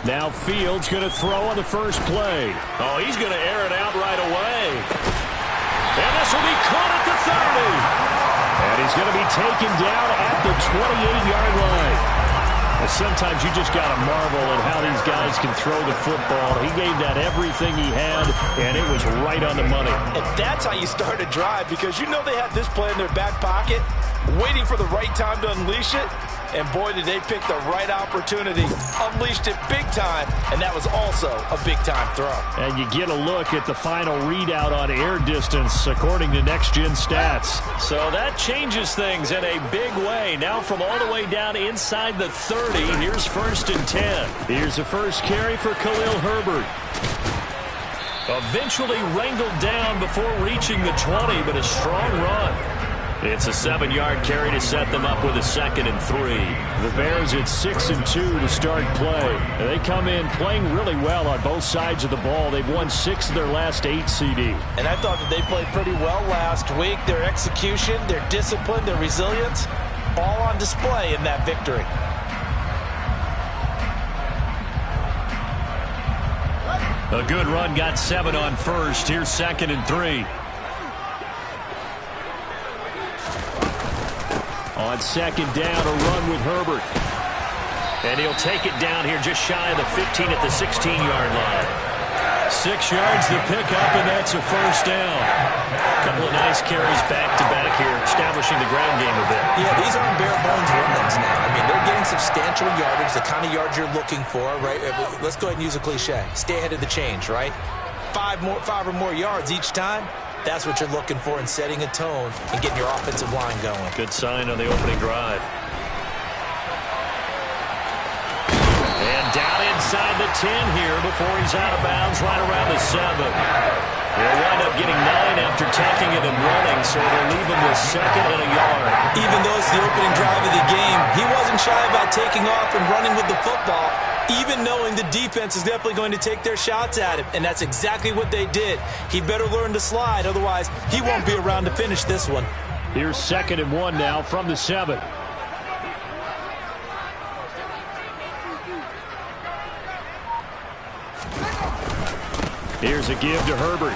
Now Fields going to throw on the first play. Oh, he's going to air it out right away. And this will be caught at the 30. And he's going to be taken down at the 28-yard line. Well, sometimes you just got to marvel at how these guys can throw the football. He gave that everything he had, and it was right on the money. And that's how you start a drive, because you know they had this play in their back pocket, waiting for the right time to unleash it. And boy, did they pick the right opportunity. Unleashed it big time, and that was also a big-time throw. And you get a look at the final readout on air distance, according to Next Gen Stats. So that changes things in a big way. Now from all the way down inside the 30, here's 1st and 10. Here's the first carry for Khalil Herbert. Eventually wrangled down before reaching the 20, but a strong run. It's a 7-yard carry to set them up with a 2nd and 3. The Bears at 6 and 2 to start play. They come in playing really well on both sides of the ball. They've won 6 of their last 8 CD. And I thought that they played pretty well last week. Their execution, their discipline, their resilience, all on display in that victory. A good run, got 7 on first. Here's 2nd and 3. On 2nd down, a run with Herbert. And he'll take it down here just shy of the 15 at the 16-yard line. 6 yards the pickup, and that's a first down. A couple of nice carries back-to-back here, establishing the ground game a bit. Yeah, these aren't bare-bones runs now. I mean, they're getting substantial yardage, the kind of yards you're looking for, right? Let's go ahead and use a cliche. Stay ahead of the change, right? 5 or more yards each time. That's what you're looking for in setting a tone and getting your offensive line going. Good sign on the opening drive. And down inside the 10 here before he's out of bounds right around the 7. He'll wind up getting 9 after taking it and running, so it'll leave him with 2nd and a yard. Even though it's the opening drive of the game, he wasn't shy about taking off and running with the football, even knowing the defense is definitely going to take their shots at him. And that's exactly what they did. He better learn to slide, otherwise he won't be around to finish this one. Here's 2nd and 1 now from the 7. Here's a give to Herbert.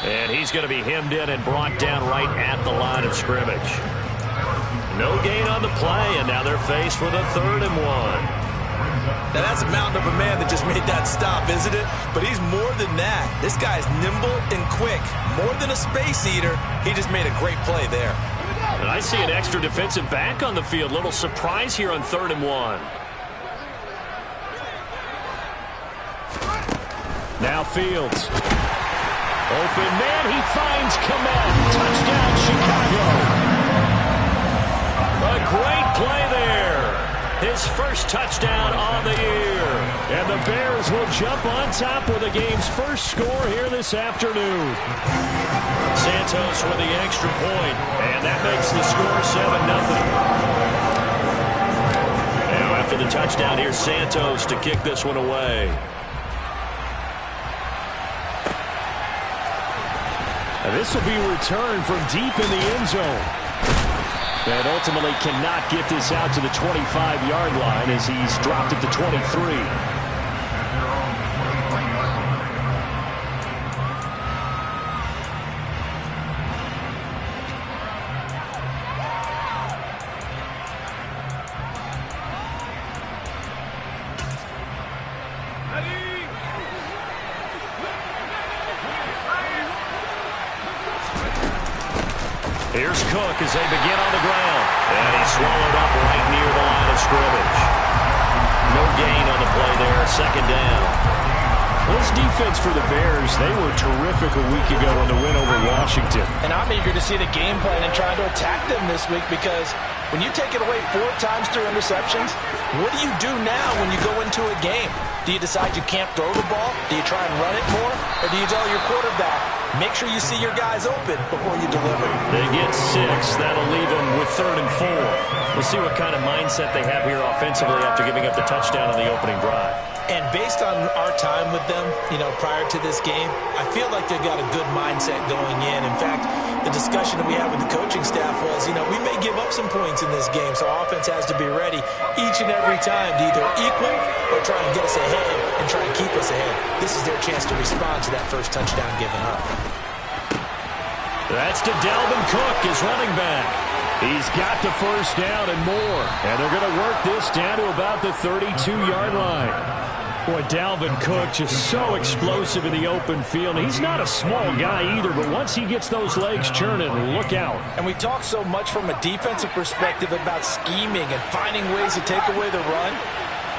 And he's going to be hemmed in and brought down right at the line of scrimmage. No gain on the play, and now they're faced with a 3rd and 1. Now that's a mountain of a man that just made that stop, isn't it? But he's more than that. This guy's nimble and quick. More than a space eater, he just made a great play there. And I see an extra defensive back on the field. Little surprise here on 3rd and 1. Now Fields. Open man, he finds Kmet. Touchdown, Chicago. A great play there. His first touchdown on the year. And the Bears will jump on top with the game's first score here this afternoon. Santos with the extra point, and that makes the score 7-0. Now after the touchdown, here's Santos to kick this one away. And this will be returned from deep in the end zone. And ultimately cannot get this out to the 25-yard line as he's dropped at the 23. Here's Cook as they begin on the ground. And he's swallowed up right near the line of scrimmage. No gain on the play there. 2nd down. Well, this defense for the Bears, they were terrific a week ago in the win over Washington. And I'm eager to see the game plan and try to attack them this week, because when you take it away 4 times through interceptions, what do you do now when you go into a game? Do you decide you can't throw the ball? Do you try and run it more? Or do you tell your quarterback, make sure you see your guys open before you deliver? They get 6. That'll leave them with 3rd and 4. We'll see what kind of mindset they have here offensively after giving up the touchdown on the opening drive. And And based on our time with them, prior to this game, I feel like they've got a good mindset going in. In fact, the discussion that we had with the coaching staff was, we may give up some points in this game, so offense has to be ready each and every time to either equal or try and get us ahead and try and keep us ahead. This is their chance to respond to that first touchdown given up. That's to Dalvin Cook, his running back. He's got the first down and more. And they're going to work this down to about the 32-yard line. Boy, Dalvin Cook just so explosive in the open field. He's not a small guy either, but once he gets those legs churning, look out. And we talk so much from a defensive perspective about scheming and finding ways to take away the run.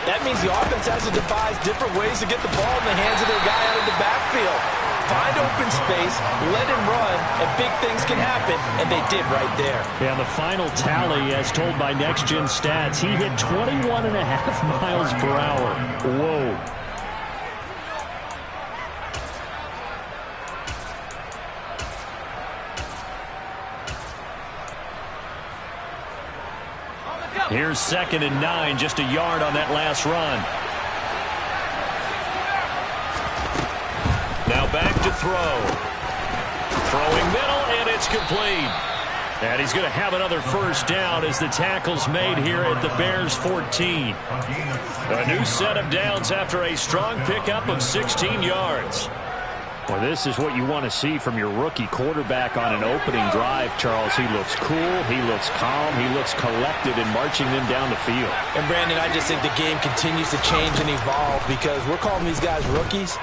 That means the offense has to devise different ways to get the ball in the hands of their guy out of the backfield. Find open space, let him run, and big things can happen, and they did right there. Yeah, the final tally, as told by Next Gen Stats, he hit 21.5 miles per hour. Whoa. Here's 2nd and 9, just a yard on that last run. Now back to throw. Throwing middle, and it's complete. And he's going to have another first down as the tackle's made here at the Bears' 14. A new set of downs after a strong pickup of 16 yards. Well, this is what you want to see from your rookie quarterback on an opening drive, Charles. He looks cool, he looks calm, he looks collected in marching them down the field. And, Brandon, I just think the game continues to change and evolve because we're calling these guys rookies.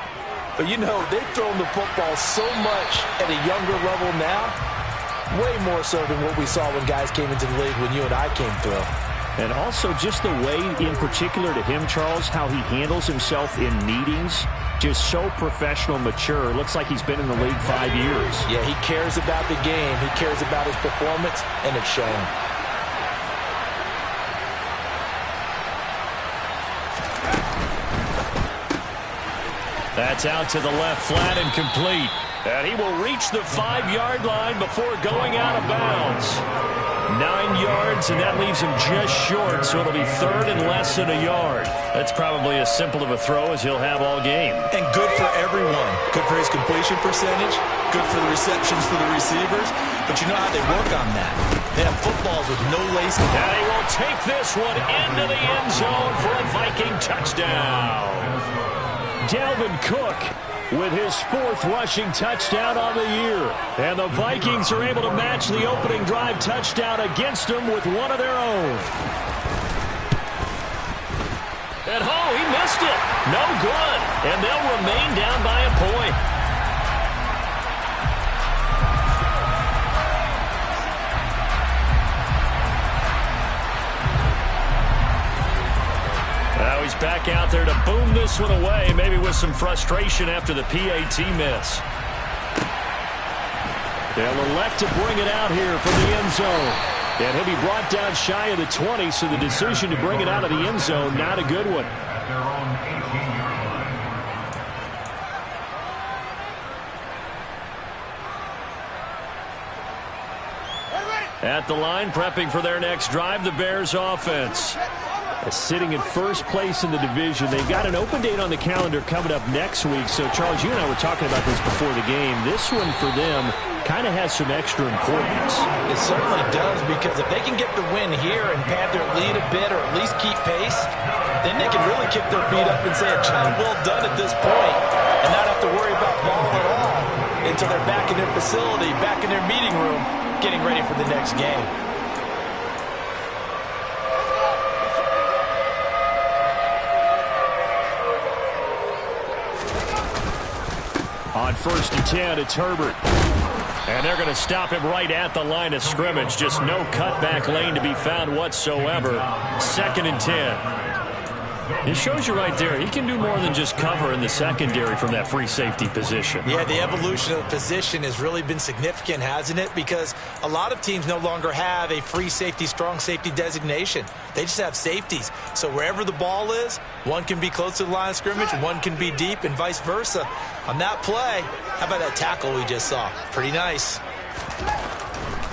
But, they've thrown the football so much at a younger level now, way more so than what we saw when guys came into the league when you and I came through. And also just the way, in particular to him, Charles, how he handles himself in meetings, just so professional, mature. Looks like he's been in the league 5 years. Yeah, he cares about the game. He cares about his performance, and it's showing. That's out to the left, flat and complete. And he will reach the 5-yard line before going out of bounds. 9 yards, and that leaves him just short, so it'll be 3rd and less than a yard. That's probably as simple of a throw as he'll have all game. And good for everyone. Good for his completion percentage, good for the receptions for the receivers. But you know how they work on that. They have footballs with no laces. And he will take this one into the end zone for a Viking touchdown. Dalvin Cook with his 4th rushing touchdown on the year. And the Vikings are able to match the opening drive touchdown against them with one of their own. And he missed it. No good. And they'll remain down by a point. Now he's back out there to boom this one away, maybe with some frustration after the PAT miss. They'll elect to bring it out here from the end zone. And he'll be brought down shy of the 20, so the decision to bring it out of the end zone, not a good one. At the line, prepping for their next drive, the Bears offense. Sitting in first place in the division. They've got an open date on the calendar coming up next week. So, Charles, you and I were talking about this before the game. This one for them kind of has some extra importance. It certainly does, because if they can get the win here and pad their lead a bit or at least keep pace, then they can really kick their feet up and say a job well done at this point and not have to worry about ball at all until they're back in their facility, back in their meeting room, getting ready for the next game. On 1st and 10, it's Herbert. And they're going to stop him right at the line of scrimmage. Just no cutback lane to be found whatsoever. 2nd and 10. It shows you right there, he can do more than just cover in the secondary from that free safety position. Yeah, the evolution of the position has really been significant, hasn't it? Because a lot of teams no longer have a free safety, strong safety designation. They just have safeties. So wherever the ball is, one can be close to the line of scrimmage, one can be deep, and vice versa. On that play, how about that tackle we just saw? Pretty nice.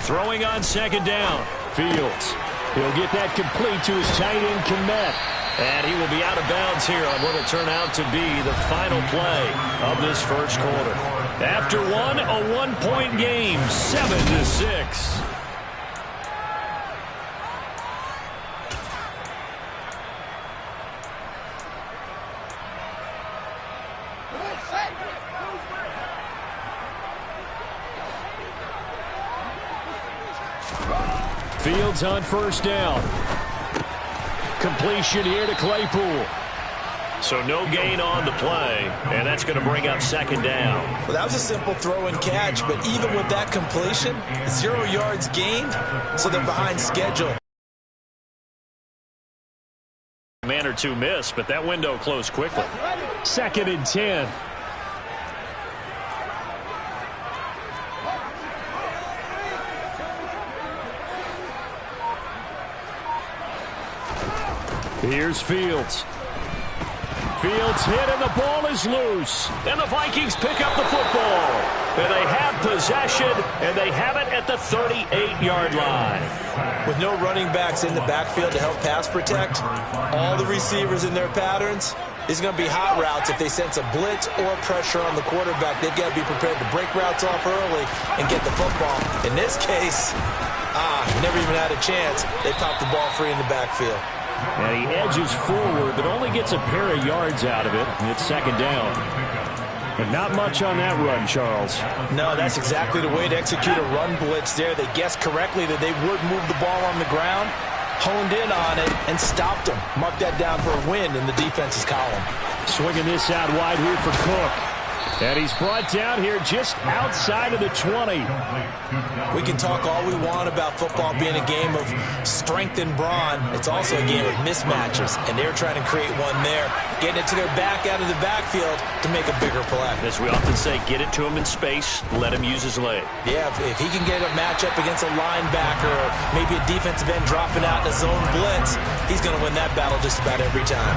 Throwing on 2nd down. Fields. He'll get that complete to his tight end, Kmet. And he will be out of bounds here on what will turn out to be the final play of this first quarter. After one, a one-point game, 7-6. Fields on first down. Completion here to Claypool. So no gain on the play, and that's going to bring up second down. Well, that was a simple throw and catch, but even with that completion, 0 yards gained, so they're behind schedule. Man or two missed, but that window closed quickly. 2nd and 10. Here's Fields. Fields hit and the ball is loose. And the Vikings pick up the football. And they have possession, and they have it at the 38-yard line. With no running backs in the backfield to help pass protect, all the receivers in their patterns, it's going to be hot routes if they sense a blitz or pressure on the quarterback. They've got to be prepared to break routes off early and get the football. In this case, never even had a chance. They popped the ball free in the backfield. And he edges forward, but only gets a pair of yards out of it. And it's second down. But not much on that run, Charles. No, that's exactly the way to execute a run blitz there. They guessed correctly that they would move the ball on the ground, honed in on it, and stopped them. Mark that down for a win in the defense's column. Swinging this out wide here for Cook. And he's brought down here just outside of the 20. We can talk all we want about football being a game of strength and brawn. It's also a game of mismatches, and they're trying to create one there, getting it to their back out of the backfield to make a bigger play. As we often say, get it to him in space, let him use his leg. Yeah, if he can get a matchup against a linebacker or maybe a defensive end dropping out in a zone blitz, he's going to win that battle just about every time.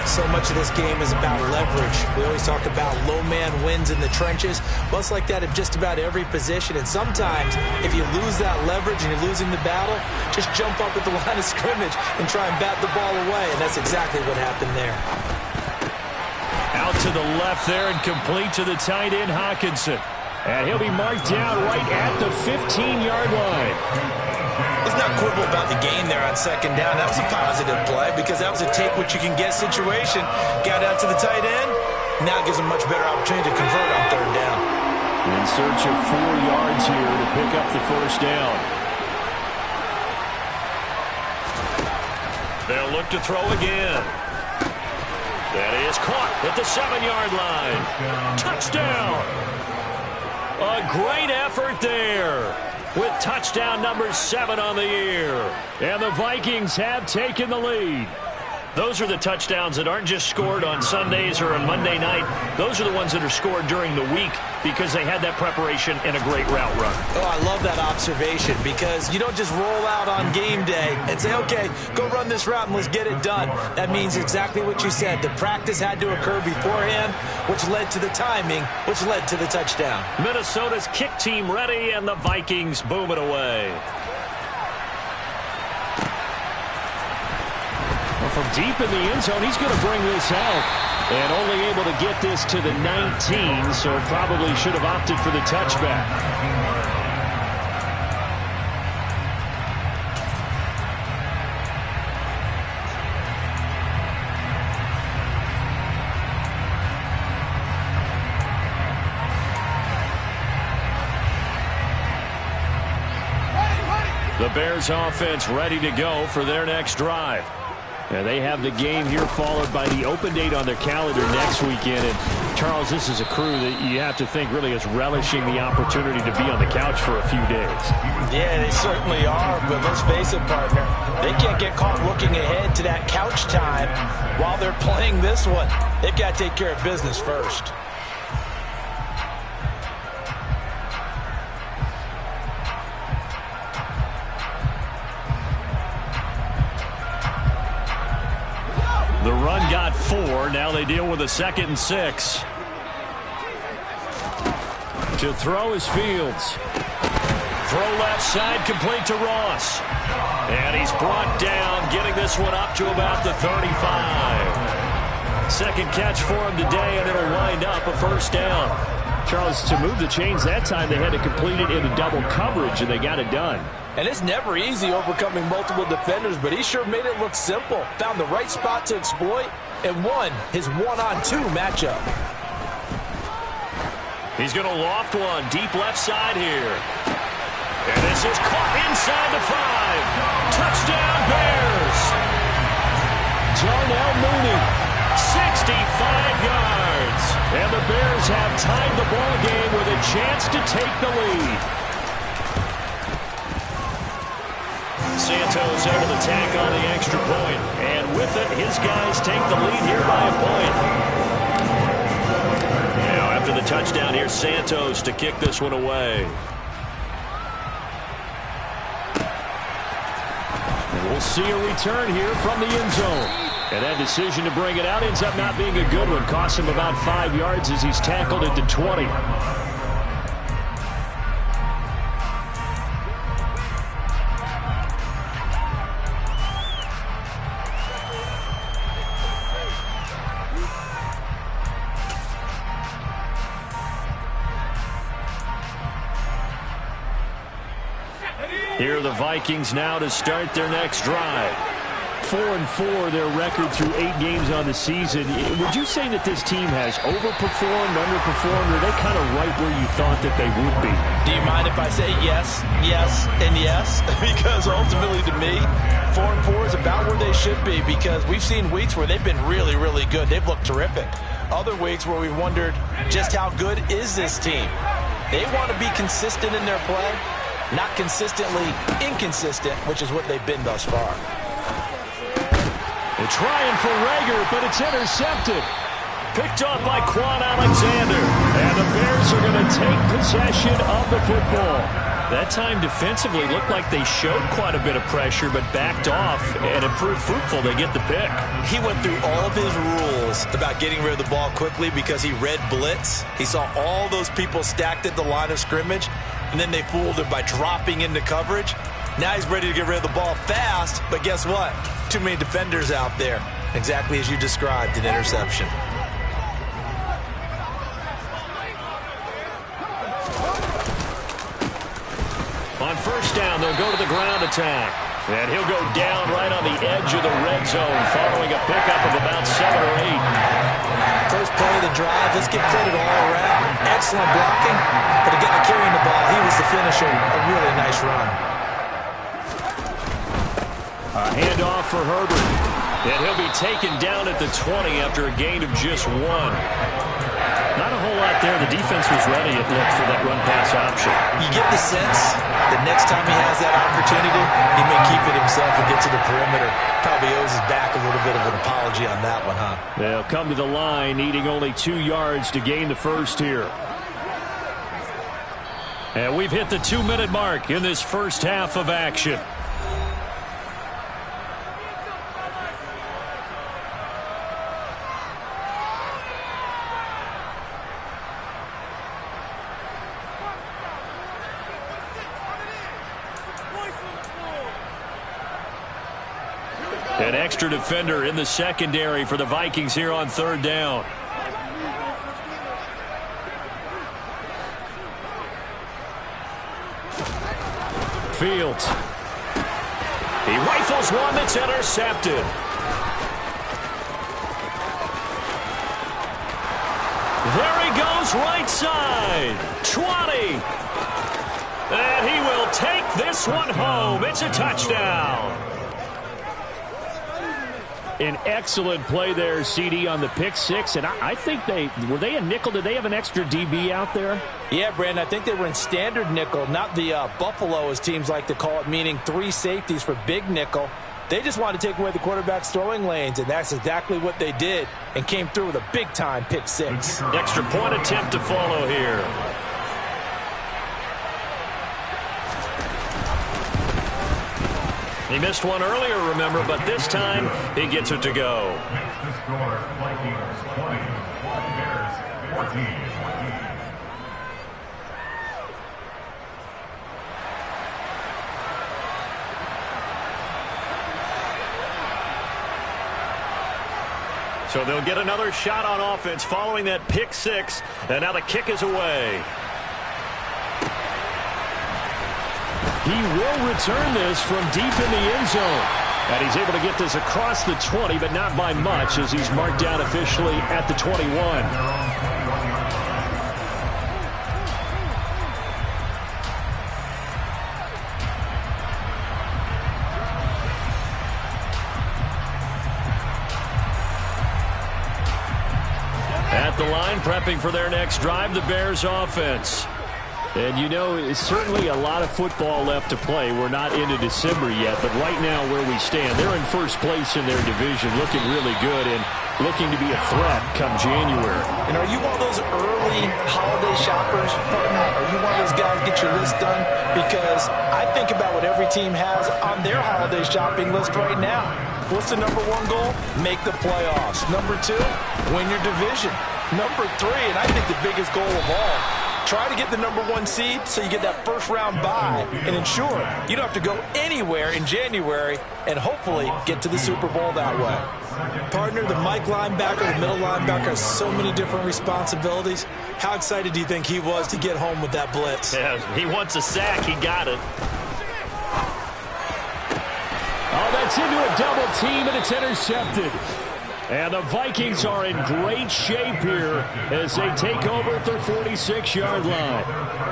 So much of this game is about leverage. We always talk about low man wins in the trenches. Well, it's like that at just about every position. And sometimes, if you lose that leverage and you're losing the battle, just jump up at the line of scrimmage and try and bat the ball away. And that's exactly what happened there. Out to the left there and complete to the tight end, Hawkinson. And he'll be marked down right at the 15-yard line. Let's not quibble about the gain there on second down. That was a positive play because that was a take-what-you-can-get situation. Got out to the tight end. Now it gives them a much better opportunity to convert on third down. In search of 4 yards here to pick up the first down. They'll look to throw again. That is caught at the 7-yard line. Touchdown! A great effort there with touchdown number 7 on the year. And the Vikings have taken the lead. Those are the touchdowns that aren't just scored on Sundays or on Monday night. Those are the ones that are scored during the week because they had that preparation and a great route run. Oh, I love that observation because you don't just roll out on game day and say, okay, go run this route and let's get it done. That means exactly what you said. The practice had to occur beforehand, which led to the timing, which led to the touchdown. Minnesota's kick team ready, and the Vikings boom it away. From deep in the end zone, he's going to bring this out. And only able to get this to the 19, so probably should have opted for the touchback. The Bears offense ready to go for their next drive. And they have the game here followed by the open date on their calendar next weekend. And, Charles, this is a crew that you have to think really is relishing the opportunity to be on the couch for a few days. Yeah, they certainly are. But let's face it, partner, they can't get caught looking ahead to that couch time while they're playing this one. They've got to take care of business first. The run got 4. Now they deal with a 2nd and 6. To throw is Fields. Throw left side, complete to Ross. And he's brought down, getting this one up to about the 35. Second catch for him today, and it'll wind up a first down. Charles, to move the chains that time, they had to complete it into double coverage, and they got it done. And it's never easy overcoming multiple defenders, but he sure made it look simple. Found the right spot to exploit and won his one-on-two matchup. He's going to loft one deep left side here. And this is caught inside the 5. Touchdown, Bears. Darnell Mooney, 65 yards. And the Bears have tied the ball game with a chance to take the lead. Santos able to tack on the extra point. And with it, his guys take the lead here by a point. Now after the touchdown, here's Santos to kick this one away. We'll see a return here from the end zone. And that decision to bring it out ends up not being a good one. Costs him about 5 yards as he's tackled at the 20. Here are the Vikings now to start their next drive. 4-4 their record through 8 games on the season. Would you say that this team has overperformed, underperformed, or are they kind of right where you thought that they would be? Do you mind if I say yes, yes, and yes? Because ultimately to me, 4-4 is about where they should be, because we've seen weeks where they've been really, really good. They've looked terrific. Other weeks where we've wondered just how good is this team. They want to be consistent in their play, not consistently inconsistent, which is what they've been thus far. They're trying for Rager, but it's intercepted. Picked off by Quan Alexander. And the Bears are going to take possession of the football. That time defensively looked like they showed quite a bit of pressure, but backed off, and it proved fruitful. They get the pick. He went through all of his rules about getting rid of the ball quickly because he read blitz. He saw all those people stacked at the line of scrimmage, and then they fooled him by dropping into coverage. Now he's ready to get rid of the ball fast, but guess what? Too many defenders out there. Exactly as you described, an interception. On first down, they'll go to the ground attack. And he'll go down right on the edge of the red zone following a pickup of about 7 or 8. First play of the drive, let's give credit all around. Excellent blocking, but the guy carrying the ball, he was the finisher. A really nice run. A handoff for Herbert. And he'll be taken down at the 20 after a gain of just 1. Not a whole lot there. The defense was ready, it looked, for that run-pass option. You get the sense that next time he has that opportunity, he may keep it himself and get to the perimeter. Probably owes his back a little bit of an apology on that one, huh? They'll come to the line, needing only 2 yards to gain the first here. And we've hit the 2-minute mark in this first half of action. An extra defender in the secondary for the Vikings here on third down. Fields. He rifles one that's intercepted. There he goes, right side. 20. And he will take this one home. It's a touchdown. An excellent play there, CD, on the pick six. And I think were they a nickel? Did they have an extra DB out there? Yeah, Brandon, I think they were in standard nickel, not the Buffalo, as teams like to call it, meaning 3 safeties for big nickel. They just wanted to take away the quarterback's throwing lanes, and that's exactly what they did, and came through with a big-time pick six. Extra point attempt to follow here. He missed one earlier, remember, but this time he gets it to go. The score, Vikings 20, Bears 14. So they'll get another shot on offense following that pick six. And now the kick is away. He will return this from deep in the end zone. And he's able to get this across the 20, but not by much, as he's marked down officially at the 21. At the line, prepping for their next drive, the Bears offense. And you know, it's certainly a lot of football left to play. We're not into December yet, but right now where we stand, they're in first place in their division, looking really good and looking to be a threat come January. And are you one of those early holiday shoppers, partner? Are you one of those guys get your list done? Because I think about what every team has on their holiday shopping list right now. What's the number one goal? Make the playoffs. Number two, win your division. Number three, and I think the biggest goal of all, try to get the number one seed so you get that first round bye and ensure you don't have to go anywhere in January and hopefully get to the Super Bowl that way. Partner, the Mike linebacker, the middle linebacker has so many different responsibilities. How excited do you think he was to get home with that blitz? Yeah, he wants a sack. He got it. Oh, that's into a double team, and it's intercepted. And the Vikings are in great shape here as they take over at their 46-yard line.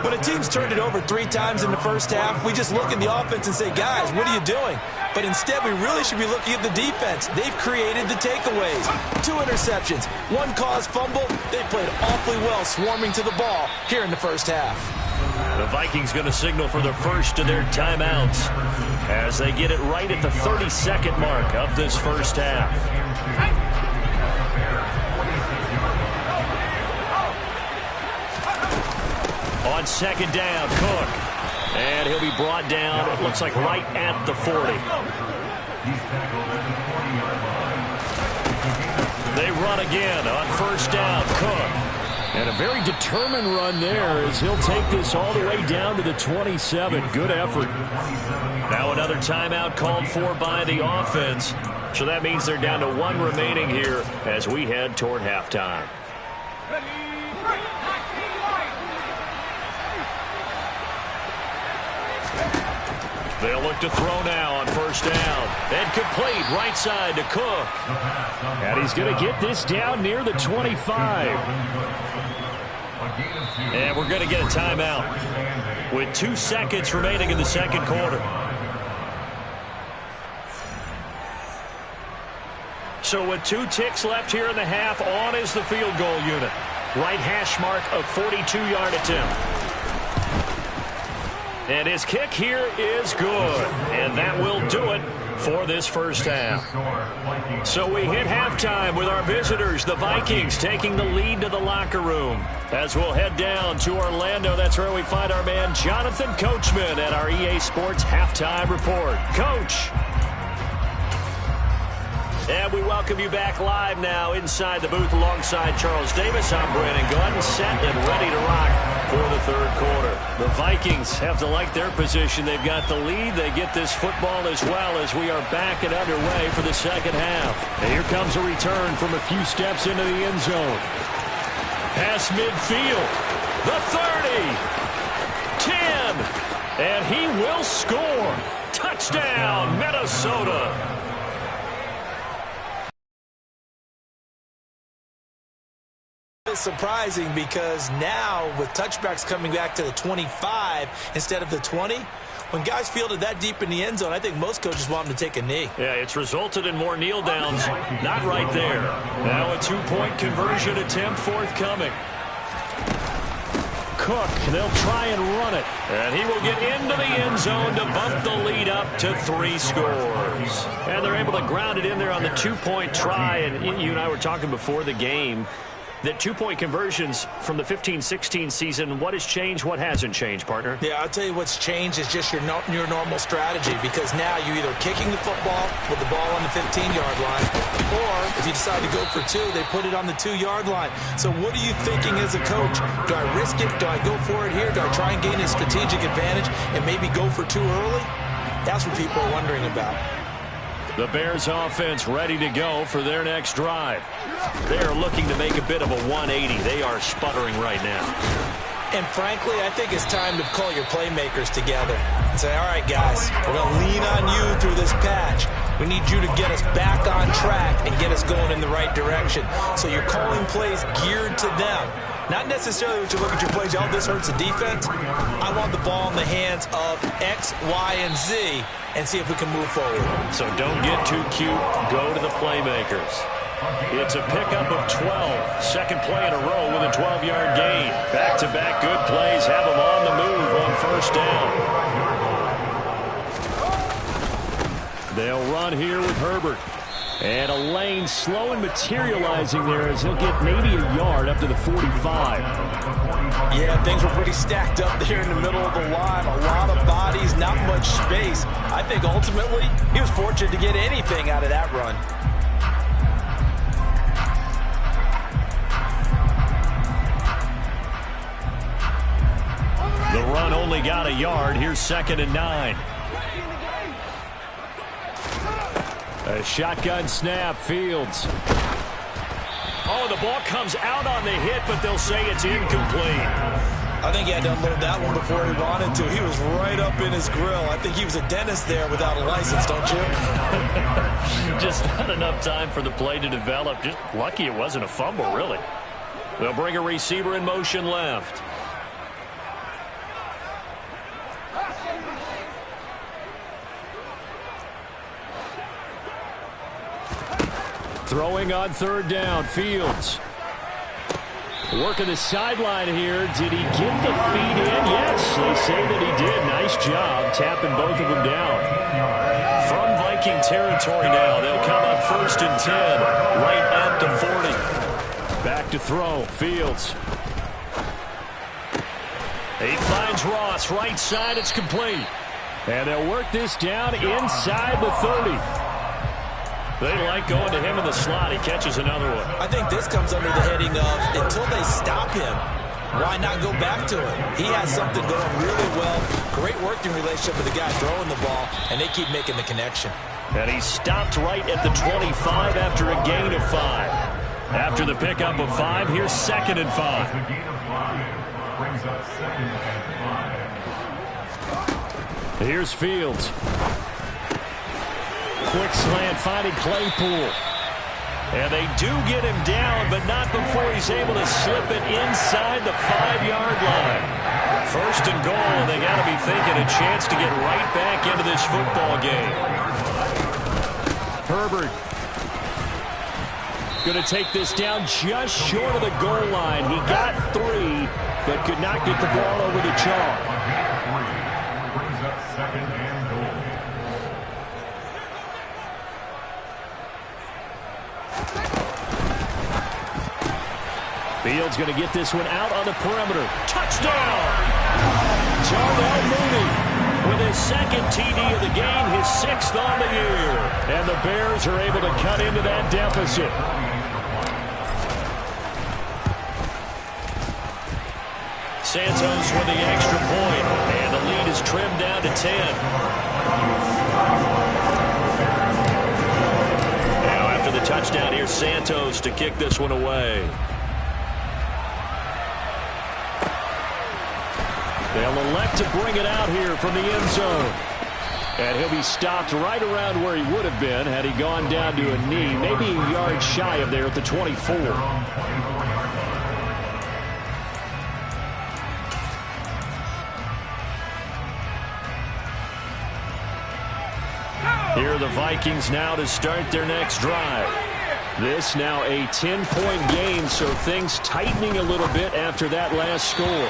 When a team's turned it over 3 times in the first half, we just look at the offense and say, guys, what are you doing? But instead, we really should be looking at the defense. They've created the takeaways. 2 interceptions, 1 caused fumble. They played awfully well swarming to the ball here in the first half. The Vikings going to signal for the first of their timeouts as they get it right at the 32nd mark of this first half. On second down, Cook. And he'll be brought down, it looks like right at the 40. They run again on first down, Cook. And a very determined run there as he'll take this all the way down to the 27. Good effort. Now another timeout called for by the offense. So that means they're down to 1 remaining here as we head toward halftime. They'll look to throw now on first down. And complete right side to Cook. And he's going to get this down near the 25. And we're going to get a timeout with 2 seconds remaining in the second quarter. So with 2 ticks left here in the half, on is the field goal unit. Right hash mark of 42-yard attempt. And his kick here is good. And that will do it for this first half. So we hit halftime with our visitors, the Vikings, taking the lead to the locker room. As we'll head down to Orlando, that's where we find our man Jonathan Coachman at our EA Sports Halftime Report. Coach. And we welcome you back live now inside the booth alongside Charles Davis. I'm Brandon Glenn, set and ready to rock for the third quarter. The Vikings have to like their position. They've got the lead. They get this football as well as we are back and underway for the second half. And here comes a return from a few steps into the end zone. Pass midfield. The 30. 10. And he will score. Touchdown, Minnesota. Surprising because now with touchbacks coming back to the 25 instead of the 20, when guys fielded that deep in the end zone, I think most coaches want them to take a knee. Yeah, it's resulted in more kneel downs. Not right there. Now a 2-point conversion attempt forthcoming. Cook, they'll try and run it. And he will get into the end zone to bump the lead up to 3 scores. And they're able to ground it in there on the 2-point try. And you and I were talking before the game that 2-point conversions from the 15-16 season, what has changed, what hasn't changed, partner? Yeah, I'll tell you what's changed is just your normal strategy, because now you're either kicking the football with the ball on the 15-yard line, or if you decide to go for 2, they put it on the 2-yard line. So what are you thinking as a coach? Do I risk it? Do I go for it here? Do I try and gain a strategic advantage and maybe go for 2 early? That's what people are wondering about. The Bears offense ready to go for their next drive. They are looking to make a bit of a 180. They are sputtering right now. And frankly, I think it's time to call your playmakers together and say, all right, guys, we're going to lean on you through this patch. We need you to get us back on track and get us going in the right direction. So you're calling plays geared to them. Not necessarily when you look at your plays, oh, this hurts the defense. I want the ball in the hands of X, Y, and Z and see if we can move forward. So don't get too cute. Go to the playmakers. It's a pickup of 12. Second play in a row with a 12-yard gain. Back-to-back good plays have them on the move on first down. They'll run here with Herbert. And a lane slow and materializing there as he'll get maybe a yard up to the 45. Yeah, things were pretty stacked up there in the middle of the line. A lot of bodies, not much space. I think ultimately he was fortunate to get anything out of that run. The run only got a yard. Here's 2nd and 9. A shotgun snap, Fields. Oh, the ball comes out on the hit, but they'll say it's incomplete. I think he had to unload that one before he wanted to. He was right up in his grill. I think he was a dentist there without a license, don't you? Just not enough time for the play to develop. Just lucky it wasn't a fumble, really. They'll bring a receiver in motion left. Throwing on 3rd down, Fields. Working the sideline here. Did he get the feet in? Yes, they say that he did. Nice job tapping both of them down. From Viking territory now, they'll come up 1st and 10, right at the 40. Back to throw, Fields. He finds Ross, right side, it's complete. And they'll work this down inside the 30. They like going to him in the slot. He catches another one. I think this comes under the heading of until they stop him, why not go back to him? He has something going really well. Great working relationship with the guy throwing the ball, and they keep making the connection. And he stopped right at the 25 after a gain of 5. After the pickup of 5, here's 2nd and 5. The gain of 5 brings up 2nd and 5. Here's Fields. Quick slant finding Claypool. And they do get him down, but not before he's able to slip it inside the 5-yard line. 1st and goal, they got to be thinking a chance to get right back into this football game. Herbert going to take this down just short of the goal line. He got 3, but could not get the ball over the chalk. Brings up 2nd and goal. Fields going to get this one out on the perimeter. Touchdown! Darnell Mooney with his 2nd TD of the game, his 6th on the year. And the Bears are able to cut into that deficit. Santos with the extra point, and the lead is trimmed down to 10. Now after the touchdown, here's Santos to kick this one away. They'll elect to bring it out here from the end zone. And he'll be stopped right around where he would have been had he gone down to a knee, maybe a yard shy of there at the 24. Here are the Vikings now to start their next drive. This now a 10-point game, so things tightening a little bit after that last score.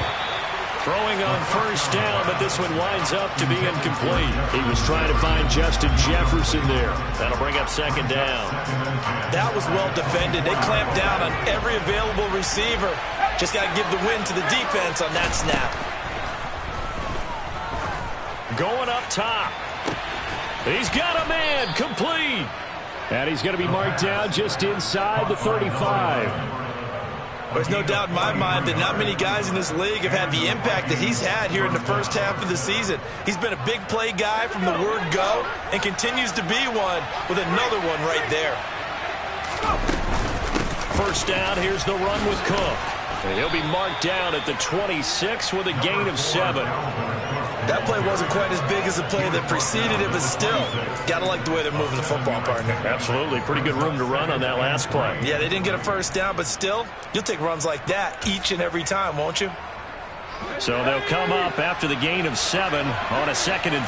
Throwing on 1st down, but this one winds up to be incomplete. He was trying to find Justin Jefferson there. That'll bring up 2nd down. That was well defended. They clamped down on every available receiver. Just got to give the win to the defense on that snap. Going up top. He's got a man, complete. And he's going to be marked down just inside the 35. There's no doubt in my mind that not many guys in this league have had the impact that he's had here in the first half of the season. He's been a big play guy from the word go and continues to be one with another one right there. First down, here's the run with Cook. And he'll be marked down at the 26 with a gain of 7. That play wasn't quite as big as the play that preceded it, but still, got to like the way they're moving the football, partner. Absolutely. Pretty good room to run on that last play. Yeah, they didn't get a first down, but still, you'll take runs like that each and every time, won't you? So they'll come up after the gain of 7 on a 2nd and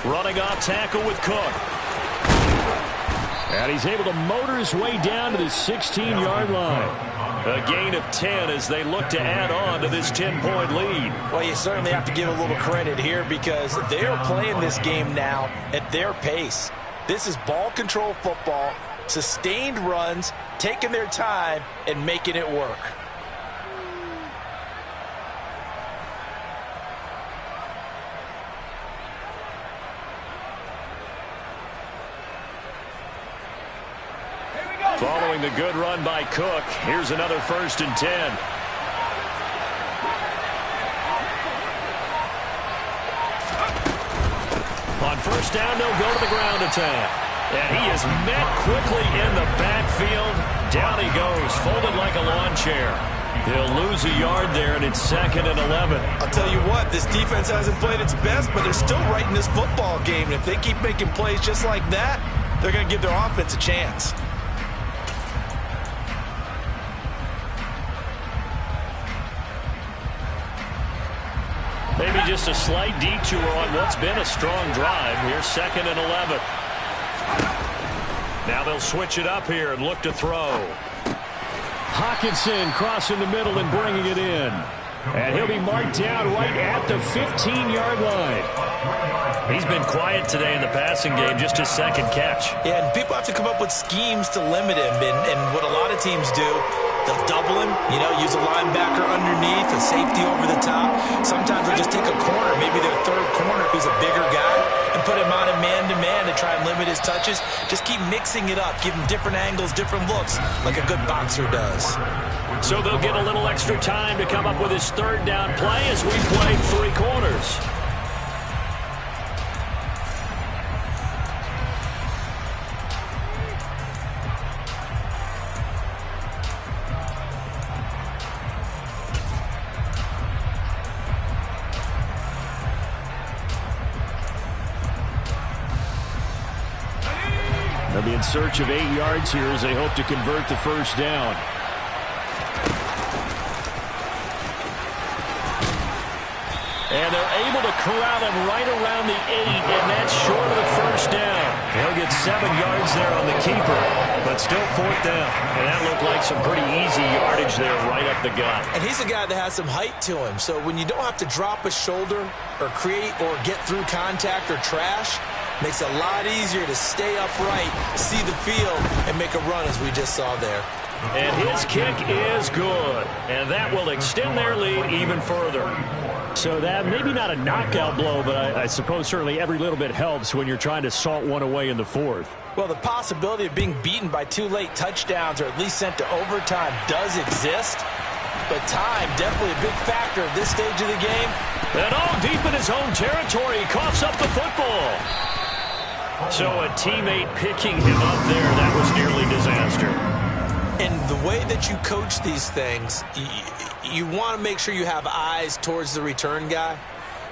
3. Running off tackle with Cook. And he's able to motor his way down to the 16-yard line. A gain of 10 as they look to add on to this 10-point lead. Well, you certainly have to give a little credit here because they are playing this game now at their pace. This is ball control football, sustained runs, taking their time, and making it work. Following the good run by Cook, here's another 1st and 10. On first down, they'll go to the ground attack. And he is met quickly in the backfield. Down he goes, folded like a lawn chair. He'll lose a yard there, and it's 2nd and 11. I'll tell you what, this defense hasn't played its best, but they're still right in this football game. And if they keep making plays just like that, they're going to give their offense a chance. Maybe just a slight detour on what's been a strong drive. Here's 2nd and 11. Now they'll switch it up here and look to throw. Hawkinson crossing the middle and bringing it in. And he'll be marked down right at the 15-yard line. He's been quiet today in the passing game, just his 2nd catch. Yeah, and people have to come up with schemes to limit him. And what a lot of teams do, they'll double him, use a linebacker underneath, a safety over the top. Sometimes they'll just take a corner, maybe their 3rd corner who's a bigger guy, and put him on a man-to-man to try and limit his touches. Just keep mixing it up, give him different angles, different looks, like a good boxer does. So they'll get a little extra time to come up with his 3rd down play as we play 3 quarters. They'll be in search of 8 yards here as they hope to convert the 1st down. And they're able to corral him right around the 8, and that's short of the 1st down. He'll get 7 yards there on the keeper, but still 4th down. And that looked like some pretty easy yardage there right up the gut. And he's a guy that has some height to him, so when you don't have to drop a shoulder or create or get through contact or trash, makes it a lot easier to stay upright, see the field, and make a run as we just saw there. And his kick is good, and that will extend their lead even further. So that maybe not a knockout blow, but I suppose certainly every little bit helps when you're trying to salt one away in the 4th. Well, the possibility of being beaten by 2 late touchdowns or at least sent to overtime does exist, but time definitely a big factor at this stage of the game. And all deep in his own territory, he coughs up the football. So a teammate picking him up there, that was nearly disaster. And the way that you coach these things, you want to make sure you have eyes towards the return guy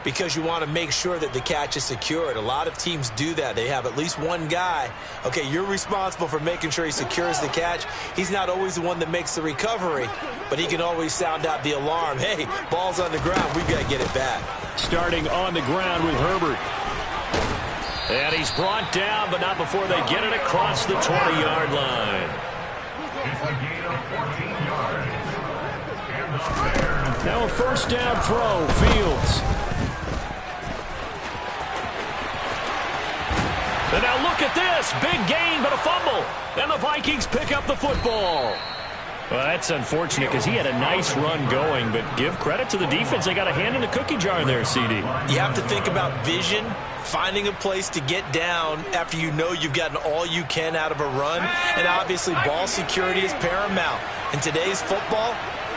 because you want to make sure that the catch is secured. A lot of teams do that. They have at least one guy. Okay, you're responsible for making sure he secures the catch. He's not always the one that makes the recovery, but he can always sound out the alarm. Hey, ball's on the ground. We've got to get it back. Starting on the ground with Herbert. And he's brought down, but not before they get it across the 20-yard line. It's a gain of 14 yards. And the Bears. Now a 1st down throw, Fields. And now look at this. Big gain, but a fumble. And the Vikings pick up the football. Well, that's unfortunate because he had a nice run going, but give credit to the defense. They got a hand in the cookie jar there, CD. You have to think about vision, finding a place to get down after you know you've gotten all you can out of a run, and obviously ball security is paramount. In today's football,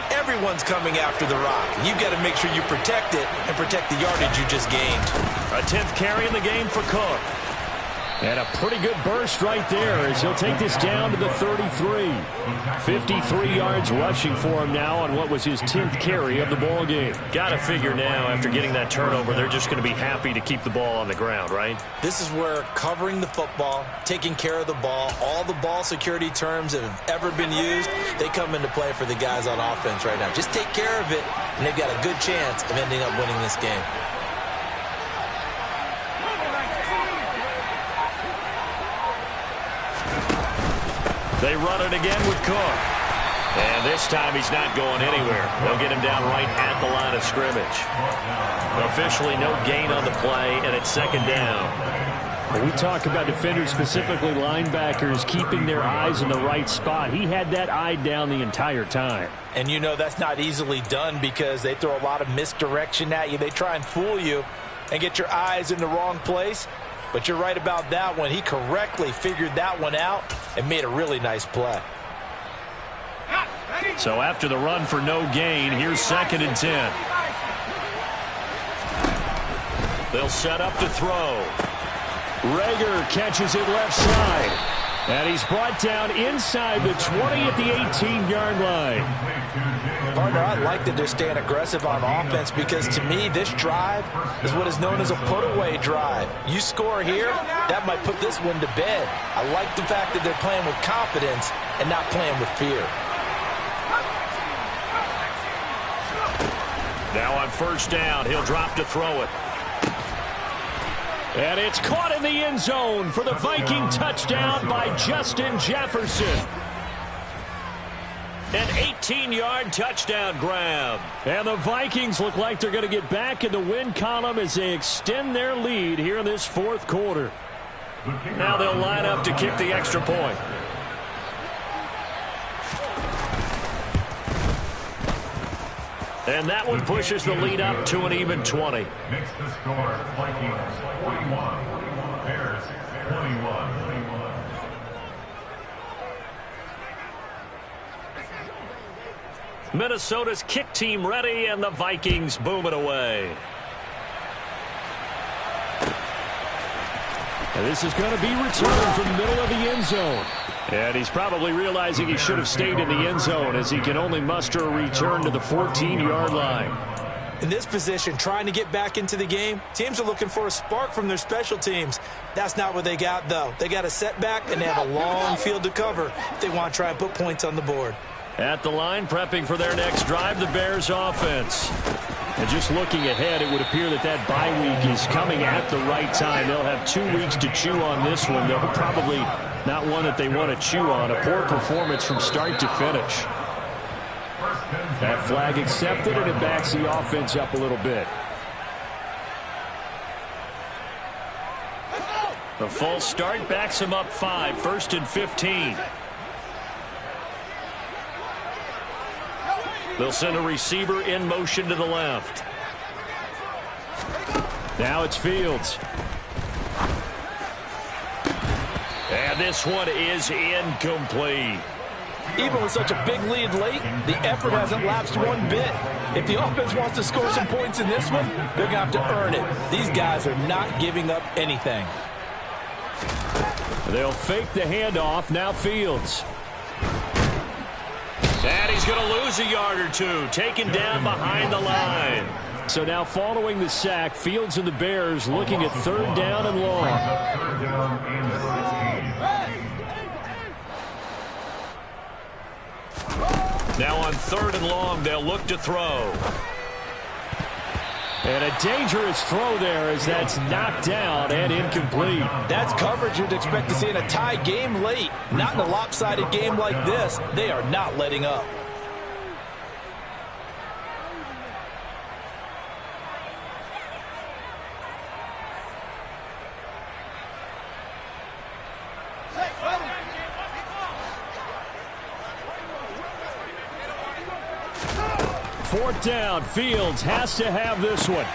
everyone's coming after the rock. You've got to make sure you protect it and protect the yardage you just gained. A 10th carry in the game for Cook. And a pretty good burst right there as he'll take this down to the 33. 53 yards rushing for him now on what was his 10th carry of the ball game. Got to figure now after getting that turnover, they're just going to be happy to keep the ball on the ground, right? This is where covering the football, taking care of the ball, all the ball security terms that have ever been used, they come into play for the guys on offense right now. Just take care of it, and they've got a good chance of ending up winning this game. They run it again with Cook. And this time he's not going anywhere. They'll get him down right at the line of scrimmage. Officially no gain on the play, and it's second down. When we talk about defenders, specifically linebackers, keeping their eyes in the right spot, he had that eye down the entire time. And you know that's not easily done because they throw a lot of misdirection at you. They try and fool you and get your eyes in the wrong place. But you're right about that one. He correctly figured that one out and made a really nice play. So after the run for no gain, here's 2nd and 10. They'll set up to throw. Rager catches it left side. And he's brought down inside the 20 at the 18-yard line. Partner, I like that they're staying aggressive on offense because to me this drive is what is known as a put-away drive. You score here, that might put this one to bed. I like the fact that they're playing with confidence and not playing with fear. Now on 1st down, he'll drop to throw it. And it's caught in the end zone for the Viking touchdown by Justin Jefferson. An 18-yard touchdown grab. And the Vikings look like they're going to get back in the win column as they extend their lead here in this 4th quarter. Now they'll line up to kick the extra point. And that one pushes the lead up to an even 20. Makes the score Vikings 41, Bears 21. Minnesota's kick team ready, and the Vikings boom it away. And this is going to be returned from the middle of the end zone. And he's probably realizing he should have stayed in the end zone as he can only muster a return to the 14-yard line. In this position, trying to get back into the game, teams are looking for a spark from their special teams. That's not what they got, though. They got a setback, and they have a long field to cover if they want to try and put points on the board. At the line, prepping for their next drive, the Bears offense. And just looking ahead, it would appear that that bye week is coming at the right time. They'll have 2 weeks to chew on this one, though probably not one that they want to chew on. A poor performance from start to finish. That flag accepted, and it backs the offense up a little bit. The false start backs him up 5, 1st and 15. They'll send a receiver in motion to the left. Now it's Fields. And this one is incomplete. Even with such a big lead late, the effort hasn't lapsed one bit. If the offense wants to score some points in this one, they're going to have to earn it. These guys are not giving up anything. They'll fake the handoff. Now Fields. And he's going to lose a yard or two, taken down behind the line. So now following the sack, Fields and the Bears looking at 3rd down and long. 3rd down and 16. Now on 3rd and long, they'll look to throw. And a dangerous throw there as that's knocked down and incomplete. That's coverage you'd expect to see in a tie game late. Not in a lopsided game like this. They are not letting up. 4th down. Fields has to have this one.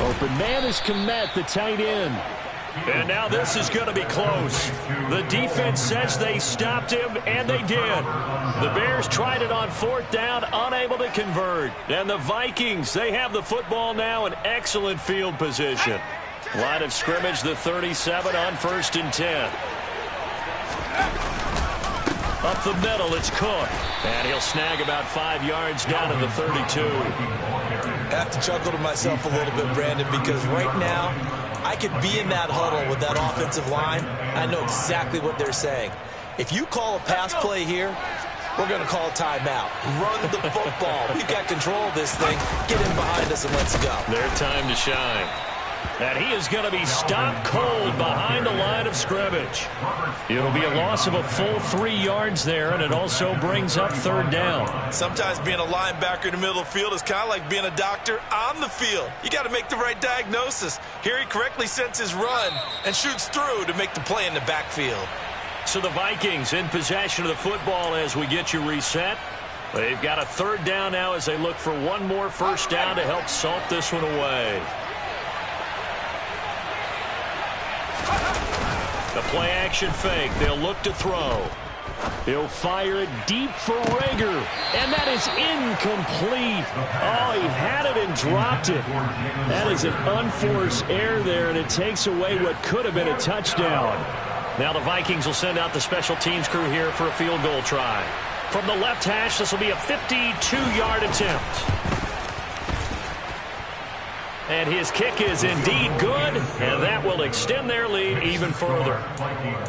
Open man is Kmet, the tight end. And now this is going to be close. The defense says they stopped him, and they did. The Bears tried it on 4th down, unable to convert. And the Vikings, they have the football now in excellent field position. Line of scrimmage, the 37 on 1st and 10. Up the middle, it's Cook. And he'll snag about 5 yards down to the 32. I have to chuckle to myself a little bit, Brandon, because right now I could be in that huddle with that offensive line. I know exactly what they're saying. If you call a pass play here, we're going to call a timeout. Run the football. We've got control of this thing. Get in behind us and let's go. Their time to shine. And he is going to be stopped cold behind the line of scrimmage. It'll be a loss of a full 3 yards there, and it also brings up 3rd down. Sometimes being a linebacker in the middle of the field is kind of like being a doctor on the field. You got to make the right diagnosis. Here he correctly sets his run and shoots through to make the play in the backfield. So the Vikings in possession of the football as we get you reset. They've got a 3rd down now as they look for one more 1st down to help salt this one away. The play-action fake. They'll look to throw. He'll fire it deep for Rager. And that is incomplete. Oh, he had it and dropped it. That is an unforced error there, and it takes away what could have been a touchdown. Now the Vikings will send out the special teams crew here for a field goal try. From the left hash, this will be a 52-yard attempt. And his kick is indeed good, and that will extend their lead even further.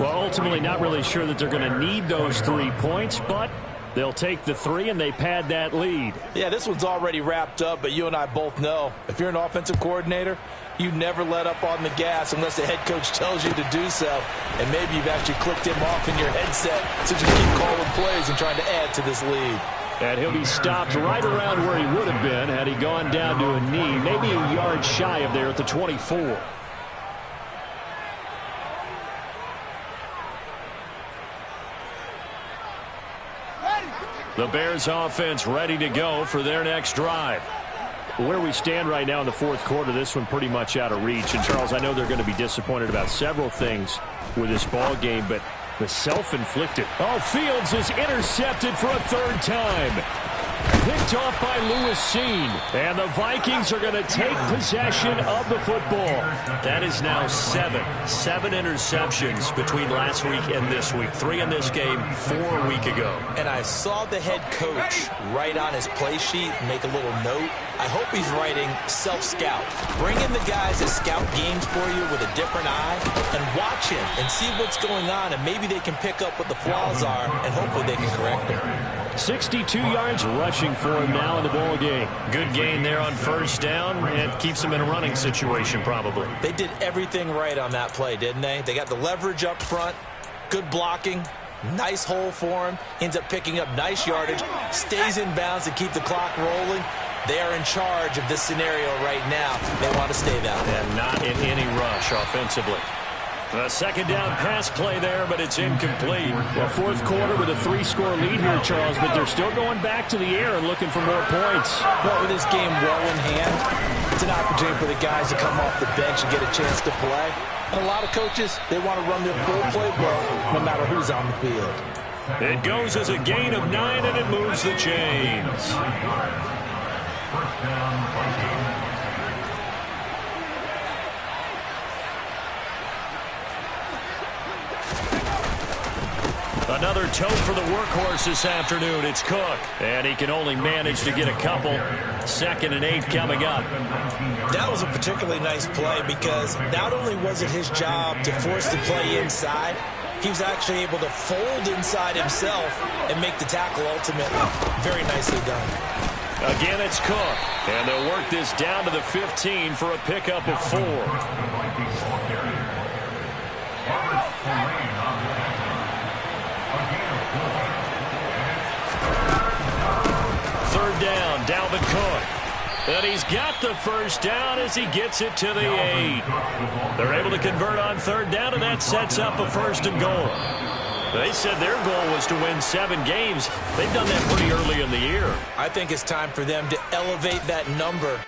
Well, ultimately not really sure that they're going to need those 3 points, but they'll take the 3 and they pad that lead. Yeah, this one's already wrapped up, but you and I both know if you're an offensive coordinator, you never let up on the gas unless the head coach tells you to do so. And maybe you've actually clicked him off in your headset, so just keep calling plays and trying to add to this lead. And he'll be stopped right around where he would have been had he gone down to a knee, maybe a yard shy of there at the 24. The Bears offense ready to go for their next drive. Where we stand right now in the 4th quarter, this one pretty much out of reach. And, Charles, I know they're going to be disappointed about several things with this ball game, but the self-inflicted. Oh, Fields is intercepted for a 3rd time. Picked off by Lewis Seen. And the Vikings are going to take possession of the football. That is now 7 interceptions between last week and this week. 3 in this game, 4 a week ago. And I saw the head coach write on his play sheet, make a little note. I hope he's writing self-scout. Bring in the guys that scout games for you with a different eye and watch him and see what's going on, and maybe they can pick up what the flaws are, and hopefully they can correct them. 62 yards rushing for him now in the ball game. Good gain there on 1st down, and keeps him in a running situation probably. They did everything right on that play, didn't they? They got the leverage up front, good blocking, nice hole for him, ends up picking up nice yardage, stays in bounds to keep the clock rolling. They are in charge of this scenario right now. They want to stay that way. And not in any rush offensively. A 2nd down pass play there, but it's incomplete. Well, 4th quarter with a 3-score lead here, Charles, but they're still going back to the air and looking for more points. Well, with this game well in hand, it's an opportunity for the guys to come off the bench and get a chance to play. And a lot of coaches, they want to run their full playbook no matter who's on the field. It goes as a gain of 9, and it moves the chains. 1st down, Vikings. Another tote for the workhorse this afternoon. It's Cook. And he can only manage to get a couple. 2nd and 8 coming up. That was a particularly nice play because not only was it his job to force the play inside, he was actually able to fold inside himself and make the tackle ultimately. Very nicely done. Again, it's Cook. And they'll work this down to the 15 for a pickup of 4. Down, Dalvin Cook. And he's got the 1st down as he gets it to the 8. They're able to convert on 3rd down, and that sets up a 1st and goal. They said their goal was to win 7 games. They've done that pretty early in the year. I think it's time for them to elevate that number.